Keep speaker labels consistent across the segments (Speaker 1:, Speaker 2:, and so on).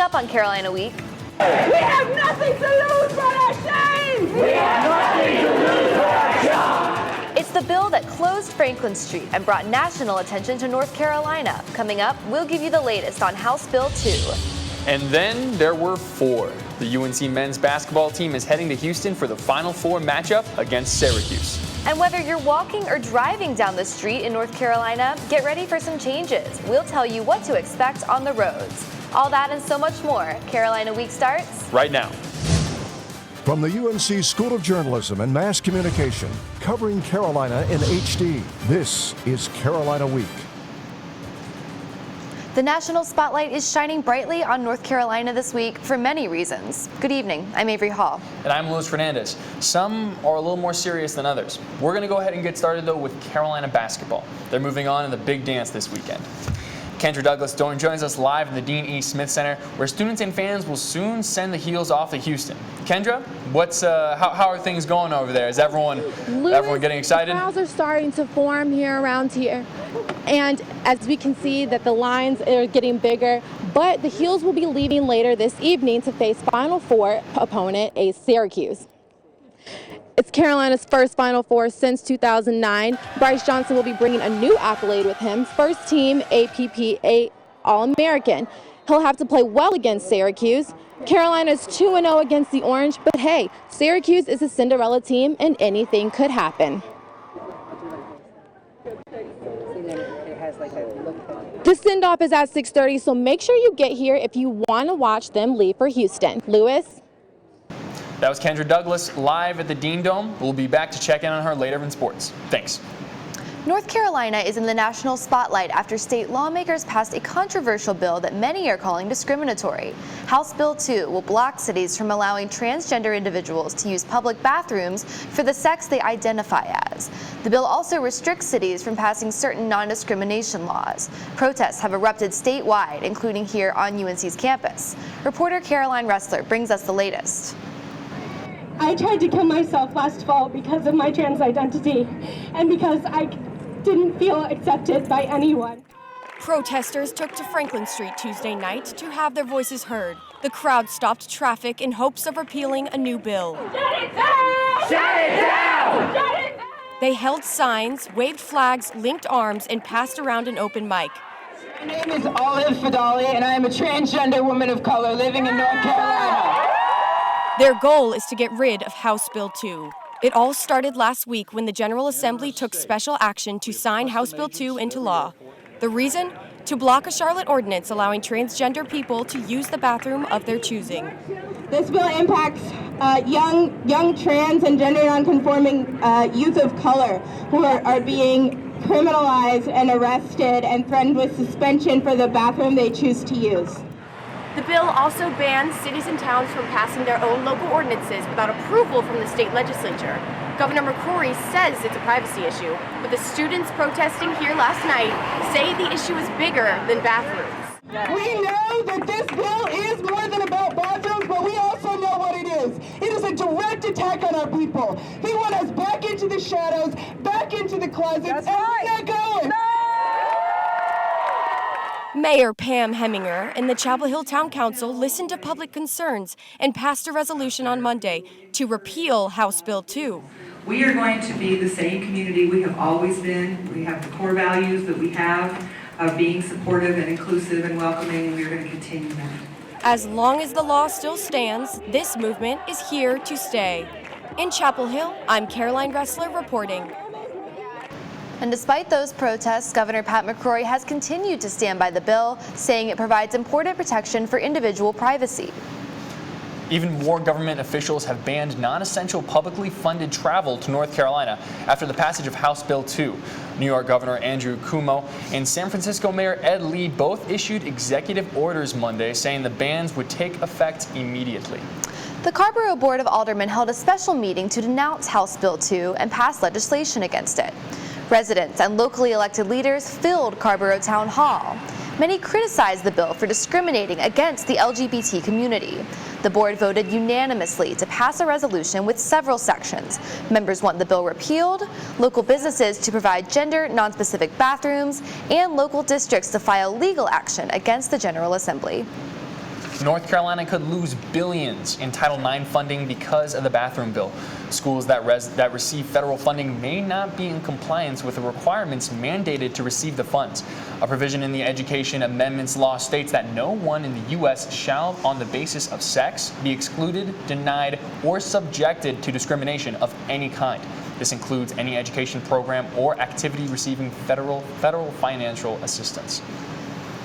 Speaker 1: up on Carolina Week.
Speaker 2: We have nothing to lose but our shame! We have nothing to lose but our job!
Speaker 1: It's the bill that closed Franklin Street and brought national attention to North Carolina. Coming up, we'll give you the latest on House Bill 2.
Speaker 3: And then there were 4. The UNC men's basketball team is heading to Houston for the Final Four matchup against Syracuse.
Speaker 1: And whether you're walking or driving down the street in North Carolina, get ready for some changes. We'll tell you what to expect on the roads. All that and so much more. Carolina Week starts
Speaker 3: right now.
Speaker 4: From the UNC School of Journalism and Mass Communication, covering Carolina in HD, this is Carolina Week.
Speaker 1: The national spotlight is shining brightly on North Carolina this week for many reasons. Good evening, I'm Avery Hall.
Speaker 3: And I'm Luis Fernandez. Some are a little more serious than others. We're going to go ahead and get started, though, with Carolina basketball. They're moving on in the big dance this weekend. Kendra Douglas joins us live in the Dean E. Smith Center, where students and fans will soon send the Heels off to Houston. Kendra, how are things going over there? Is everyone getting excited?
Speaker 5: The crowds are starting to form here around here, and as we can see that the lines are getting bigger, but the Heels will be leaving later this evening to face Final Four opponent Syracuse. It's Carolina's first Final Four since 2009. Bryce Johnson will be bringing a new accolade with him, first team APPA All-American. He'll have to play well against Syracuse. Carolina's 2-0 against the Orange, but hey, Syracuse is a Cinderella team and anything could happen. The send-off is at 6:30, so make sure you get here if you want to watch them leave for Houston. Lewis?
Speaker 3: That was Kendra Douglas live at the Dean Dome. We'll be back to check in on her later in sports. Thanks.
Speaker 1: North Carolina is in the national spotlight after state lawmakers passed a controversial bill that many are calling discriminatory. House Bill 2 will block cities from allowing transgender individuals to use public bathrooms for the sex they identify as. The bill also restricts cities from passing certain non-discrimination laws. Protests have erupted statewide, including here on UNC's campus. Reporter Caroline Ressler brings us the latest.
Speaker 6: I tried to kill myself last fall because of my trans identity and because I didn't feel accepted by anyone.
Speaker 7: Protesters took to Franklin Street Tuesday night to have their voices heard. The crowd stopped traffic in hopes of repealing a new bill.
Speaker 2: Shut it down! Shut it down! Shut it down!
Speaker 7: They held signs, waved flags, linked arms, and passed around an open mic.
Speaker 8: My name is Olive Fadali, and I am a transgender woman of color living in North Carolina.
Speaker 7: Their goal is to get rid of House Bill 2. It all started last week when the General Assembly took special action to sign House Bill 2 into law. The reason? To block a Charlotte ordinance allowing transgender people to use the bathroom of their choosing.
Speaker 6: This bill impacts young trans and gender nonconforming youth of color who are being criminalized and arrested and threatened with suspension for the bathroom they choose to use.
Speaker 7: The bill also bans cities and towns from passing their own local ordinances without approval from the state legislature. Governor McCrory says it's a privacy issue, but the students protesting here last night say the issue is bigger than bathrooms.
Speaker 8: We know that this bill is more than about bathrooms, but we also know what it is. It is a direct attack on our people. They want us back into the shadows, back into the closets, and we're not going.
Speaker 7: Mayor Pam Heminger and the Chapel Hill Town Council listened to public concerns and passed a resolution on Monday to repeal House Bill 2.
Speaker 9: We are going to be the same community we have always been. We have the core values that we have of being supportive and inclusive and welcoming, and we are going to continue that.
Speaker 7: As long as the law still stands, this movement is here to stay. In Chapel Hill, I'm Caroline Ressler reporting.
Speaker 1: And despite those protests, Governor Pat McCrory has continued to stand by the bill, saying it provides important protection for individual privacy.
Speaker 3: Even more government officials have banned non-essential publicly funded travel to North Carolina after the passage of House Bill 2. New York Governor Andrew Cuomo and San Francisco Mayor Ed Lee both issued executive orders Monday saying the bans would take effect immediately.
Speaker 1: The Carborough Board of Aldermen held a special meeting to denounce House Bill 2 and pass legislation against it. Residents and locally elected leaders filled Carborough Town Hall. Many criticized the bill for discriminating against the LGBT community. The board voted unanimously to pass a resolution with several sections. Members want the bill repealed, local businesses to provide gender nonspecific bathrooms, and local districts to file legal action against the General Assembly.
Speaker 3: North Carolina could lose billions in Title IX funding because of the bathroom bill. Schools that receive federal funding may not be in compliance with the requirements mandated to receive the funds. A provision in the Education Amendments law states that no one in the U.S. shall, on the basis of sex, be excluded, denied, or subjected to discrimination of any kind. This includes any education program or activity receiving federal financial assistance.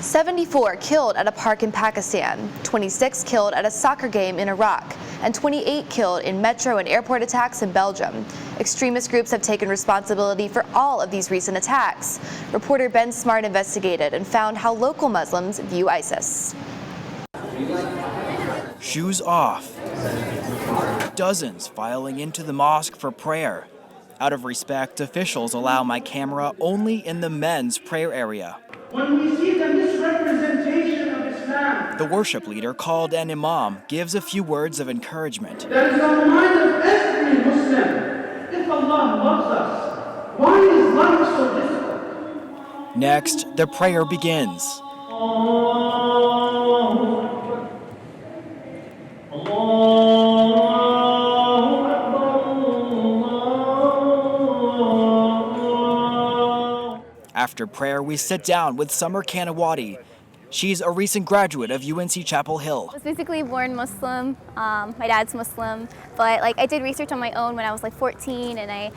Speaker 1: 74 killed at a park in Pakistan, 26 killed at a soccer game in Iraq, and 28 killed in metro and airport attacks in Belgium. Extremist groups have taken responsibility for all of these recent attacks. Reporter Ben Smart investigated and found how local Muslims view ISIS.
Speaker 10: Shoes off. Dozens filing into the mosque for prayer. Out of respect, officials allow my camera only in the men's prayer area.
Speaker 2: When we see the misrepresentation of Islam,
Speaker 10: The worship leader, called an imam, gives a few words of encouragement.
Speaker 2: that is on the mind of every Muslim. If Allah loves us, why is life so difficult?
Speaker 10: Next, the prayer begins. After prayer, we sit down with Summer Kanawati. She's a recent graduate of UNC Chapel Hill.
Speaker 11: I was basically born Muslim. My dad's Muslim, but I did research on my own when I was 14, and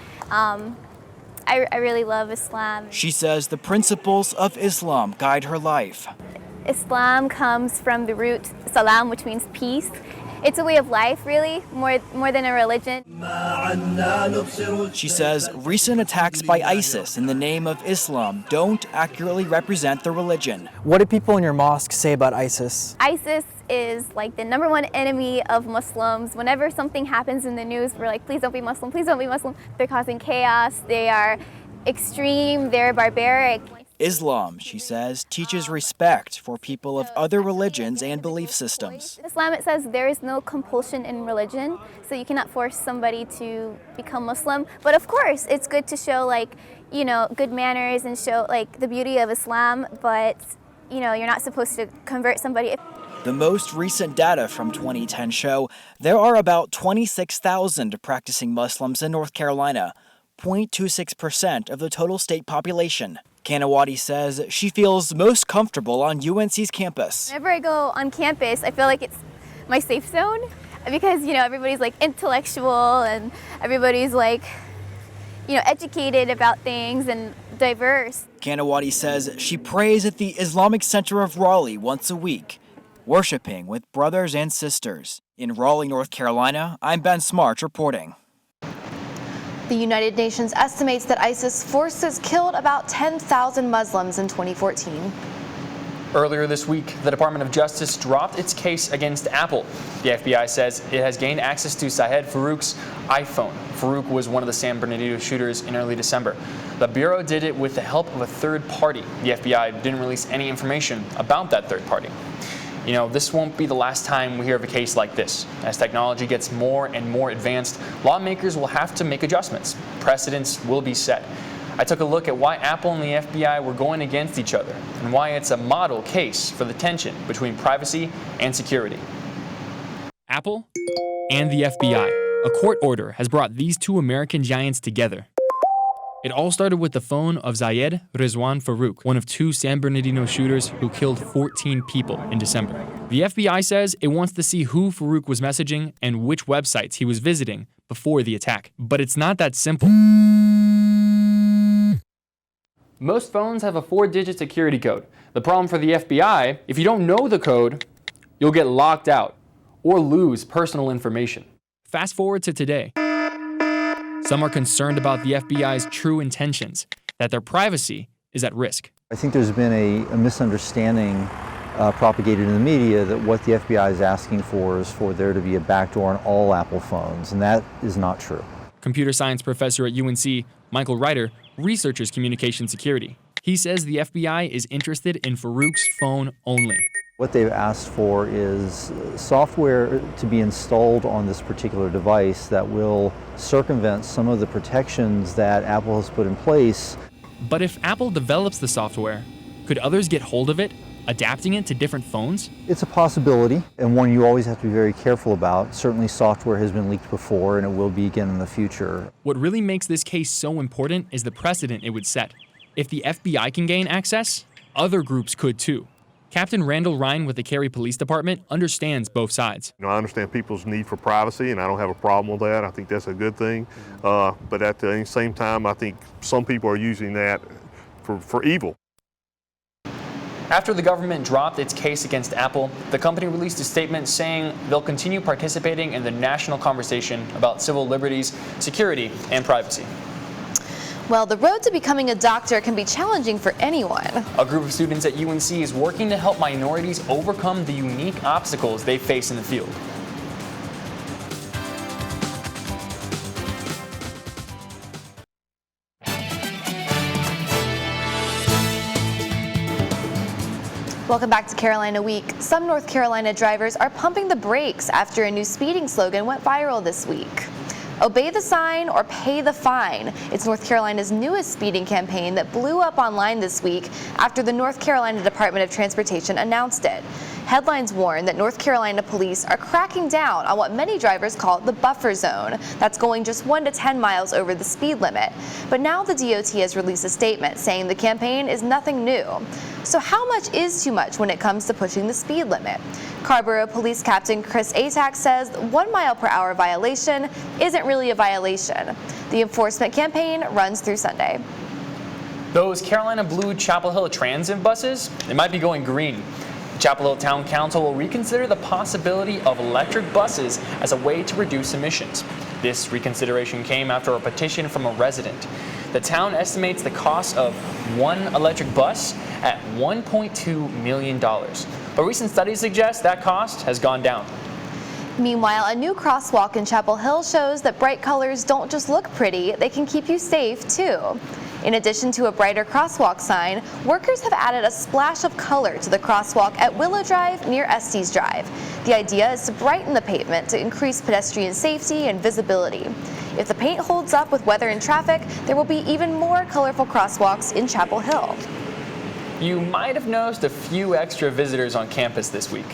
Speaker 11: I really love Islam.
Speaker 10: She says the principles of Islam guide her life.
Speaker 11: Islam comes from the root salam, which means peace. It's a way of life, really, more than a religion.
Speaker 10: She says recent attacks by ISIS in the name of Islam don't accurately represent the religion.
Speaker 12: What do people in your mosque say about ISIS?
Speaker 11: ISIS is the #1 enemy of Muslims. Whenever something happens in the news, we're like, please don't be Muslim, please don't be Muslim. They're causing chaos, they are extreme, they're barbaric.
Speaker 10: Islam, she says, teaches respect for people of other religions and belief systems.
Speaker 11: In Islam, it says there is no compulsion in religion, so you cannot force somebody to become Muslim. But of course, it's good to show good manners and show the beauty of Islam, but you're not supposed to convert somebody.
Speaker 10: The most recent data from 2010 show there are about 26,000 practicing Muslims in North Carolina, 0.26% of the total state population. Kanawati says she feels most comfortable on UNC's campus.
Speaker 11: Whenever I go on campus, I feel like it's my safe zone because, everybody's intellectual and everybody's educated about things and diverse.
Speaker 10: Kanawati says she prays at the Islamic Center of Raleigh once a week, worshiping with brothers and sisters. In Raleigh, North Carolina, I'm Ben Smart reporting.
Speaker 1: The United Nations estimates that ISIS forces killed about 10,000 Muslims in 2014.
Speaker 3: Earlier this week, the Department of Justice dropped its case against Apple. The FBI says it has gained access to Sahed Farouk's iPhone. Farouk was one of the San Bernardino shooters in early December. The Bureau did it with the help of a third party. The FBI didn't release any information about that third party. This won't be the last time we hear of a case like this. As technology gets more and more advanced, lawmakers will have to make adjustments. Precedents will be set. I took a look at why Apple and the FBI were going against each other and why it's a model case for the tension between privacy and security.
Speaker 13: Apple and the FBI. A court order has brought these two American giants together. It all started with the phone of Zayed Rizwan Farouk, one of two San Bernardino shooters who killed 14 people in December. The FBI says it wants to see who Farouk was messaging and which websites he was visiting before the attack. But it's not that simple.
Speaker 3: Most phones have a 4-digit security code. The problem for the FBI, if you don't know the code, you'll get locked out or lose personal information.
Speaker 13: Fast forward to today. Some are concerned about the FBI's true intentions, that their privacy is at risk.
Speaker 14: I think there's been a misunderstanding propagated in the media that what the FBI is asking for is for there to be a backdoor on all Apple phones, and that is not true.
Speaker 13: Computer science professor at UNC, Michael Reiter, researches communication security. He says the FBI is interested in Farouk's phone only.
Speaker 14: What they've asked for is software to be installed on this particular device that will circumvent some of the protections that Apple has put in place.
Speaker 13: But if Apple develops the software, could others get hold of it adapting it to different phones?
Speaker 14: It's a possibility, and one you always have to be very careful about. Certainly software has been leaked before, and it will be again in the future.
Speaker 13: What really makes this case so important is the precedent it would set. If the FBI can gain access, other groups could too. Captain Randall Ryan with the Cary Police Department understands both sides.
Speaker 15: I understand people's need for privacy, and I don't have a problem with that. I think that's a good thing. But at the same time, I think some people are using that for evil.
Speaker 3: After the government dropped its case against Apple, the company released a statement saying they'll continue participating in the national conversation about civil liberties, security, and privacy.
Speaker 1: Well, the road to becoming a doctor can be challenging for anyone.
Speaker 3: A group of students at UNC is working to help minorities overcome the unique obstacles they face in the field.
Speaker 1: Welcome back to Carolina Week. Some North Carolina drivers are pumping the brakes after a new speeding slogan went viral this week. Obey the sign or pay the fine. It's North Carolina's newest speeding campaign that blew up online this week after the North Carolina Department of Transportation announced it. Headlines warn that North Carolina police are cracking down on what many drivers call the buffer zone. That's going just 1 to 10 miles over the speed limit. But now the DOT has released a statement saying the campaign is nothing new. So how much is too much when it comes to pushing the speed limit? Carborough Police Captain Chris Atack says 1 mile per hour violation isn't really a violation. The enforcement campaign runs through Sunday.
Speaker 3: Those Carolina Blue Chapel Hill Transit buses, they might be going green. Chapel Hill Town Council will reconsider the possibility of electric buses as a way to reduce emissions. This reconsideration came after a petition from a resident. The town estimates the cost of one electric bus at $1.2 million. But recent studies suggest that cost has gone down.
Speaker 1: Meanwhile, a new crosswalk in Chapel Hill shows that bright colors don't just look pretty, they can keep you safe too. In addition to a brighter crosswalk sign, workers have added a splash of color to the crosswalk at Willow Drive near Estes Drive. The idea is to brighten the pavement to increase pedestrian safety and visibility. If the paint holds up with weather and traffic, there will be even more colorful crosswalks in Chapel Hill.
Speaker 3: You might have noticed a few extra visitors on campus this week.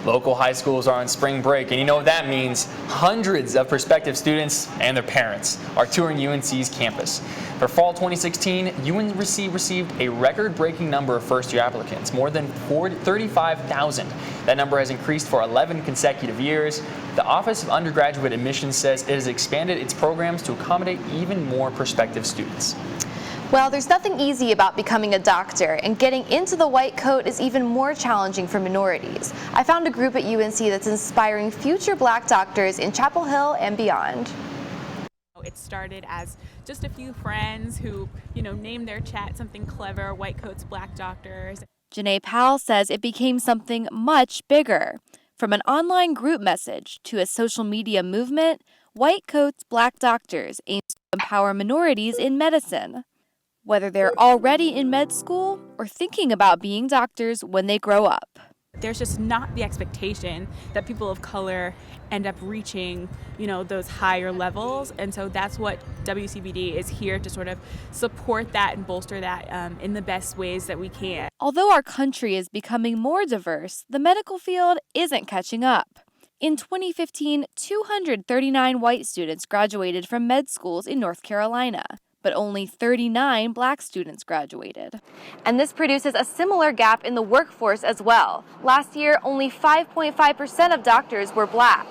Speaker 3: Local high schools are on spring break, and you know what that means. Hundreds of prospective students and their parents are touring UNC's campus. For fall 2016, UNC received a record-breaking number of first-year applicants, more than 35,000. That number has increased for 11 consecutive years. The Office of Undergraduate Admissions says it has expanded its programs to accommodate even more prospective students.
Speaker 1: Well, there's nothing easy about becoming a doctor, and getting into the white coat is even more challenging for minorities. I found a group at UNC that's inspiring future black doctors in Chapel Hill and beyond.
Speaker 16: It started as just a few friends who, named their chat something clever, white coats, black doctors.
Speaker 7: Janae Powell says it became something much bigger. From an online group message to a social media movement, White Coats, Black Doctors aims to empower minorities in medicine. Whether they're already in med school or thinking about being doctors when they grow up.
Speaker 16: There's just not the expectation that people of color end up reaching, those higher levels. And so that's what WCBD is here to sort of support that and bolster that in the best ways that we can.
Speaker 7: Although our country is becoming more diverse, the medical field isn't catching up. In 2015, 239 white students graduated from med schools in North Carolina. But only 39 black students graduated.
Speaker 1: And this produces a similar gap in the workforce as well. Last year, only 5.5% of doctors were black.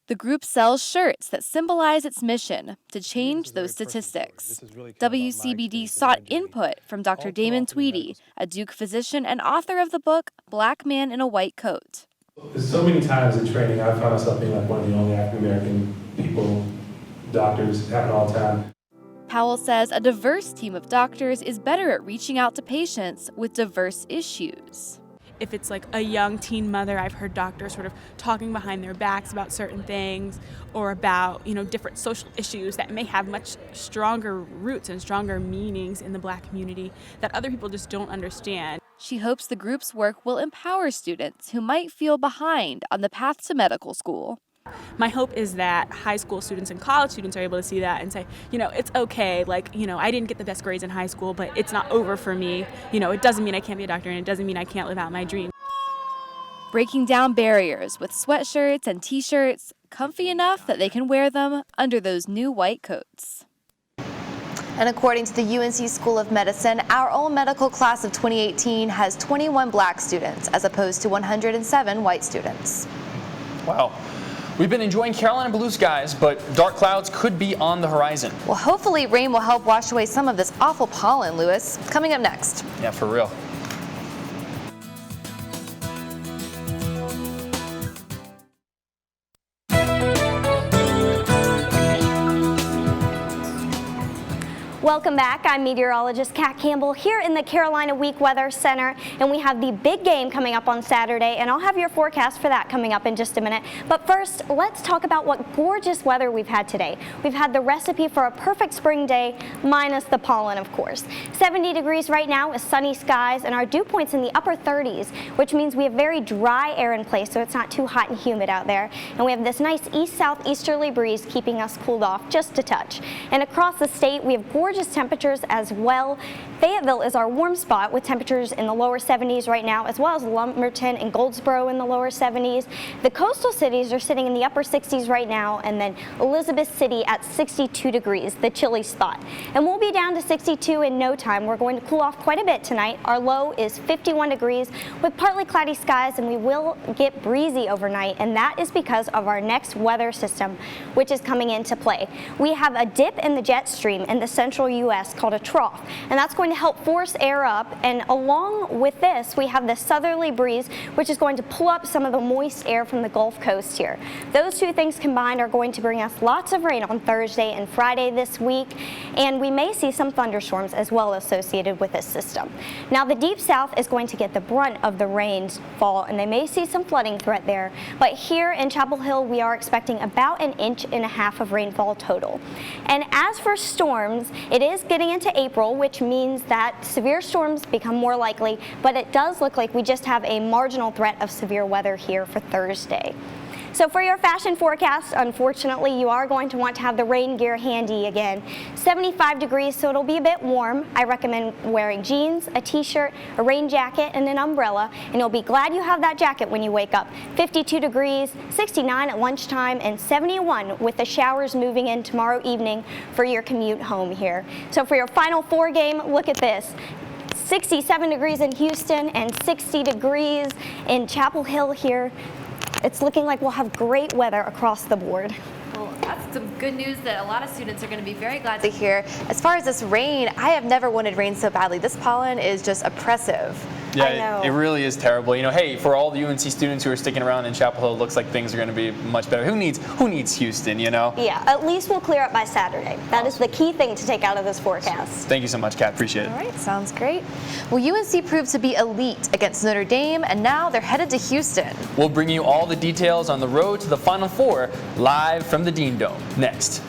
Speaker 7: The group sells shirts that symbolize its mission to change those statistics. WCBD sought input from Dr. Damon Tweedy, a Duke physician and author of the book Black Man in a White Coat.
Speaker 17: So many times in training, I found myself being like one of the only African American people, doctors, happen all the time.
Speaker 7: Powell says a diverse team of doctors is better at reaching out to patients with diverse issues.
Speaker 16: If it's like a young teen mother, I've heard doctors sort of talking behind their backs about certain things or about, different social issues that may have much stronger roots and stronger meanings in the black community that other people just don't understand.
Speaker 7: She hopes the group's work will empower students who might feel behind on the path to medical school.
Speaker 16: My hope is that high school students and college students are able to see that and say, it's okay. Like, I didn't get the best grades in high school, but it's not over for me. It doesn't mean I can't be a doctor, and it doesn't mean I can't live out my dream.
Speaker 1: Breaking down barriers with sweatshirts and t-shirts, comfy enough that they can wear them under those new white coats. And according to the UNC School of Medicine, our own medical class of 2018 has 21 black students as opposed to 107 white students.
Speaker 3: Wow. We've been enjoying Carolina blue skies, but dark clouds could be on the horizon.
Speaker 1: Well, hopefully rain will help wash away some of this awful pollen, Lewis. Coming up next.
Speaker 3: Yeah, for real.
Speaker 18: Welcome back. I'm meteorologist Kat Campbell here in the Carolina Week Weather Center, and we have the big game coming up on Saturday, and I'll have your forecast for that coming up in just a minute. But first, let's talk about what gorgeous weather we've had today. We've had the recipe for a perfect spring day, minus the pollen, of course. 70 degrees right now with sunny skies, and our dew point's in the upper 30s, which means we have very dry air in place, so it's not too hot and humid out there. And we have this nice east-southeasterly breeze keeping us cooled off just a touch. And across the state, we have gorgeous temperatures as well. Fayetteville is our warm spot with temperatures in the lower 70s right now, as well as Lumberton and Goldsboro in the lower 70s. The coastal cities are sitting in the upper 60s right now, and then Elizabeth City at 62 degrees, the chilly spot. And we'll be down to 62 in no time. We're going to cool off quite a bit tonight. Our low is 51 degrees with partly cloudy skies, and we will get breezy overnight, and that is because of our next weather system, which is coming into play. We have a dip in the jet stream in the central U.S. called a trough, and that's going to help force air up, and along with this we have the southerly breeze, which is going to pull up some of the moist air from the Gulf Coast here. Those two things combined are going to bring us lots of rain on Thursday and Friday this week, and we may see some thunderstorms as well associated with this system. Now the deep south is going to get the brunt of the rainfall, and they may see some flooding threat there, but here in Chapel Hill we are expecting about 1.5 inches of rainfall total. And as for storms, it is getting into April, which means that severe storms become more likely, but it does look like we just have a marginal threat of severe weather here for Thursday. So for your fashion forecast, unfortunately, you are going to want to have the rain gear handy again. 75 degrees, so it'll be a bit warm. I recommend wearing jeans, a t-shirt, a rain jacket, and an umbrella, and you'll be glad you have that jacket when you wake up. 52 degrees, 69 at lunchtime, and 71 with the showers moving in tomorrow evening for your commute home here. So for your Final Four game, look at this. 67 degrees in Houston and 60 degrees in Chapel Hill here. It's looking like we'll have great weather across the board.
Speaker 1: Well, that's some good news that a lot of students are going to be very glad to hear. As far as this rain, I have never wanted rain so badly. This pollen is just oppressive.
Speaker 3: Yeah, it really is terrible. Hey, for all the UNC students who are sticking around in Chapel Hill, it looks like things are going to be much better. Who needs Houston,
Speaker 18: Yeah, at least we'll clear up by Saturday. That is the key thing to take out of this forecast.
Speaker 3: Thank you so much, Kat. Appreciate it.
Speaker 1: All right, sounds great. Well, UNC proved to be elite against Notre Dame, and now they're headed to Houston.
Speaker 3: We'll bring you all the details on the road to the Final Four live from the Dean Dome next.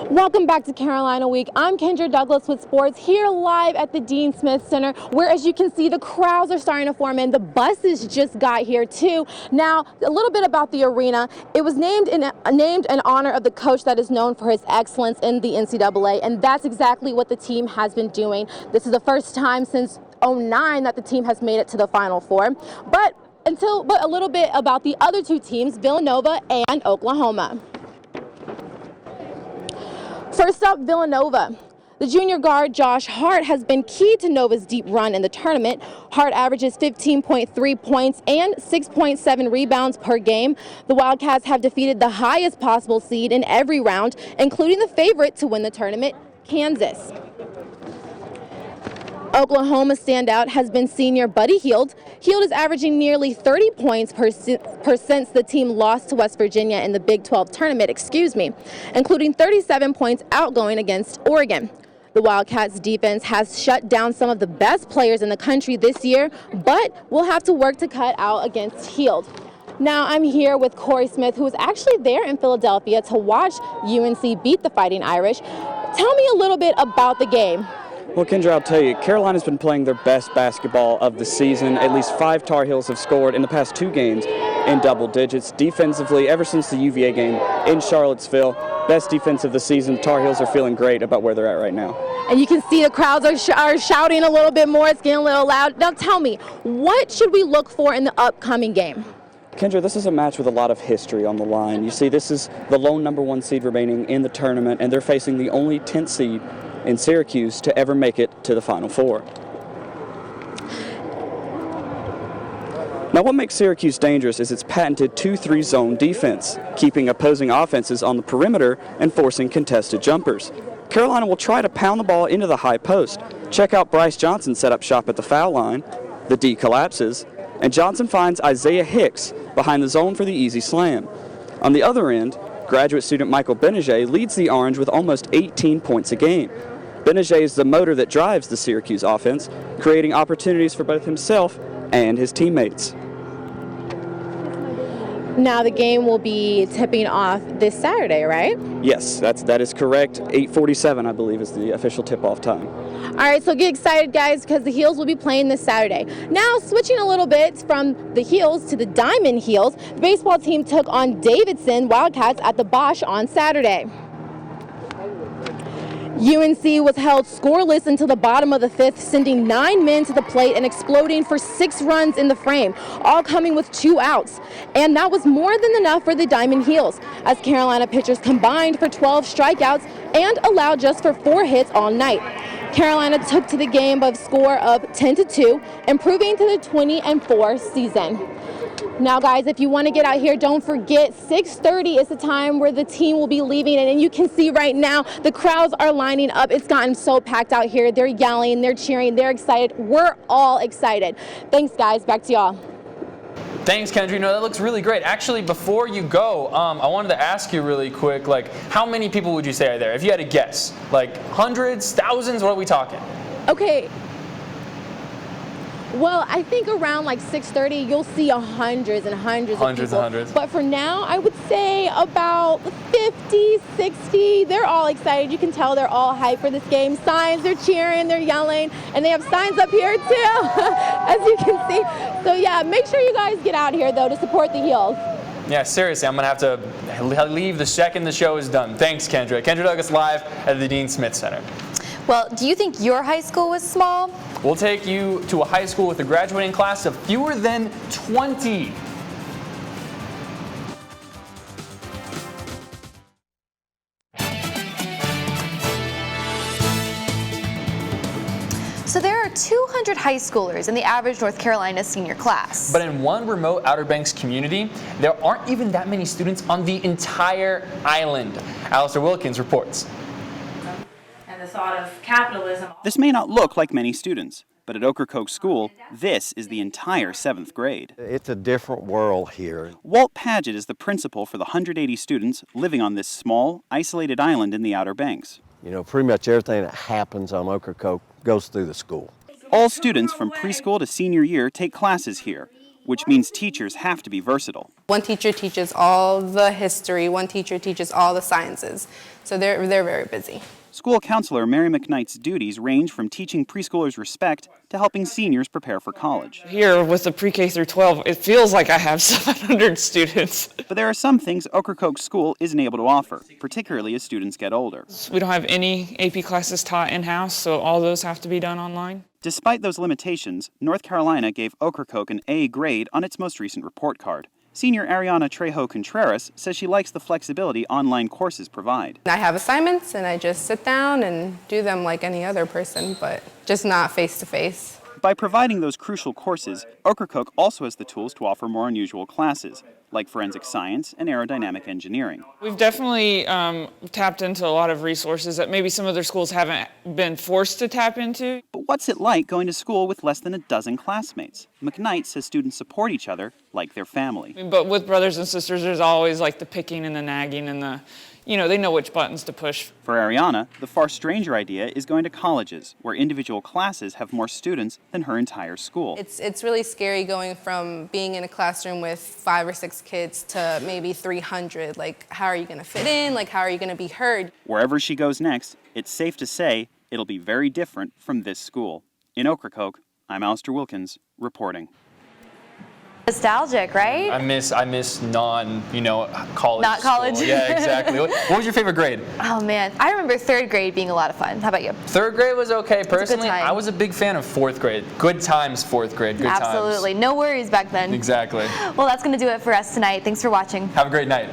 Speaker 5: Welcome back to Carolina Week. I'm Kendra Douglas with sports here live at the Dean Smith Center, where, as you can see, the crowds are starting to form in. The buses just got here too. Now, a little bit about the arena. It was named in honor of the coach that is known for his excellence in the NCAA, and that's exactly what the team has been doing. This is the first time since '09 that the team has made it to the Final Four. But a little bit about the other two teams, Villanova and Oklahoma. First up, Villanova. The junior guard Josh Hart has been key to Nova's deep run in the tournament. Hart averages 15.3 points and 6.7 rebounds per game. The Wildcats have defeated the highest possible seed in every round, including the favorite to win the tournament, Kansas. Oklahoma standout has been senior Buddy Hield. Hield is averaging nearly 30 points per since the team lost to West Virginia in the Big 12 tournament, including 37 points outgoing against Oregon. The Wildcats defense has shut down some of the best players in the country this year, but will have to work to cut out against Hield. Now I'm here with Corey Smith, who was actually there in Philadelphia to watch UNC beat the Fighting Irish. Tell me a little bit about the game.
Speaker 19: Well, Kendra, I'll tell you, Carolina's been playing their best basketball of the season. At least 5 Tar Heels have scored in the past 2 games in double digits. Defensively, ever since the UVA game in Charlottesville, best defense of the season. Tar Heels are feeling great about where they're at right now.
Speaker 5: And you can see the crowds are shouting a little bit more. It's getting a little loud. Now tell me, what should we look for in the upcoming game?
Speaker 19: Kendra, this is a match with a lot of history on the line. You see, this is the lone #1 seed remaining in the tournament, and they're facing the only 10th seed in Syracuse to ever make it to the Final Four. Now, what makes Syracuse dangerous is its patented 2-3 zone defense, keeping opposing offenses on the perimeter and forcing contested jumpers. Carolina will try to pound the ball into the high post. Check out Bryce Johnson set up shop at the foul line. The D collapses, and Johnson finds Isaiah Hicks behind the zone for the easy slam. On the other end, graduate student Michael Benajay leads the Orange with almost 18 points a game. Benajay is the motor that drives the Syracuse offense, creating opportunities for both himself and his teammates.
Speaker 5: Now the game will be tipping off this Saturday, right?
Speaker 19: Yes, that is correct. 8:47, I believe, is the official tip-off time.
Speaker 5: All right, so get excited, guys, because the Heels will be playing this Saturday. Now, switching a little bit from the Heels to the Diamond Heels, the baseball team took on Davidson Wildcats at the Bosch on Saturday. UNC was held scoreless until the bottom of the 5th, sending 9 men to the plate and exploding for 6 runs in the frame, all coming with 2 outs. And that was more than enough for the Diamond Heels, as Carolina pitchers combined for 12 strikeouts and allowed just for 4 hits all night. Carolina took to the game by a score of 10-2, improving to the 20-4 season. Now, guys, if you want to get out here, don't forget 6:30 is the time where the team will be leaving. And you can see right now the crowds are lining up. It's gotten so packed out here. They're yelling, they're cheering, they're excited. We're all excited. Thanks, guys. Back to y'all.
Speaker 3: Thanks, Kendra. No, that looks really great. Actually, before you go, I wanted to ask you really quick, how many people would you say are there? If you had to guess, hundreds, thousands, what are we talking?
Speaker 5: Okay. Well, I think around 6:30, you'll see hundreds and hundreds of people.
Speaker 3: Hundreds.
Speaker 5: But for now, I would say about 50, 60. They're all excited. You can tell they're all hyped for this game. Signs, they're cheering, they're yelling, and they have signs up here too, as you can see. So yeah, make sure you guys get out here though to support the Heels.
Speaker 3: Yeah, seriously, I'm going to have to leave the second the show is done. Thanks, Kendra. Kendra Douglas live at the Dean Smith Center.
Speaker 1: Well, do you think your high school was small?
Speaker 3: We'll take you to a high school with a graduating class of fewer than 20.
Speaker 1: So there are 200 high schoolers in the average North Carolina senior class.
Speaker 3: But in one remote Outer Banks community, there aren't even that many students on the entire island. Alistair Wilkins reports.
Speaker 20: The thought of capitalism.
Speaker 21: This may not look like many students, but at Ocracoke School, this is the entire 7th grade.
Speaker 22: It's a different world here.
Speaker 21: Walt Paget is the principal for the 180 students living on this small, isolated island in the Outer Banks.
Speaker 22: You know, pretty much everything that happens on Ocracoke goes through the school.
Speaker 21: All students from preschool to senior year take classes here, which means teachers have to be versatile.
Speaker 23: One teacher teaches all the history, one teacher teaches all the sciences, so they're very busy.
Speaker 21: School counselor Mary McKnight's duties range from teaching preschoolers respect to helping seniors prepare for college.
Speaker 24: Here with the pre-K through 12, it feels like I have 700 students.
Speaker 21: But there are some things Ocracoke School isn't able to offer, particularly as students get older.
Speaker 24: We don't have any AP classes taught in-house, so all those have to be done online.
Speaker 21: Despite those limitations, North Carolina gave Ocracoke an A grade on its most recent report card. Senior Ariana Trejo Contreras says she likes the flexibility online courses provide.
Speaker 23: I have assignments and I just sit down and do them like any other person, but just not face-to-face.
Speaker 21: By providing those crucial courses, Ocracoke also has the tools to offer more unusual classes, like forensic science and aerodynamic engineering.
Speaker 24: We've definitely tapped into a lot of resources that maybe some other schools haven't been forced to tap into.
Speaker 21: But what's it like going to school with less than a dozen classmates? McKnight says students support each other like their family.
Speaker 24: But with brothers and sisters, there's always like the picking and the nagging and the, they know which buttons to push.
Speaker 21: For Ariana, the far stranger idea is going to colleges, where individual classes have more students than her entire school.
Speaker 23: It's really scary going from being in a classroom with 5 or 6 kids to maybe 300. Like, how are you going to fit in? Like, how are you going to be heard?
Speaker 21: Wherever she goes next, it's safe to say it'll be very different from this school. In Ocracoke, I'm Alistair Wilkins, reporting.
Speaker 1: Nostalgic, right?
Speaker 3: I miss college.
Speaker 1: Not college.
Speaker 3: School. Yeah, exactly. What was your favorite grade?
Speaker 1: Oh man, I remember 3rd grade being a lot of fun. How about you?
Speaker 3: 3rd grade was okay. Personally,
Speaker 1: time.
Speaker 3: I was a big fan of 4th grade. Good times, 4th grade. Good
Speaker 1: Absolutely.
Speaker 3: times.
Speaker 1: No worries back then.
Speaker 3: Exactly.
Speaker 1: Well, that's going to do it for us tonight. Thanks for watching.
Speaker 3: Have a great night.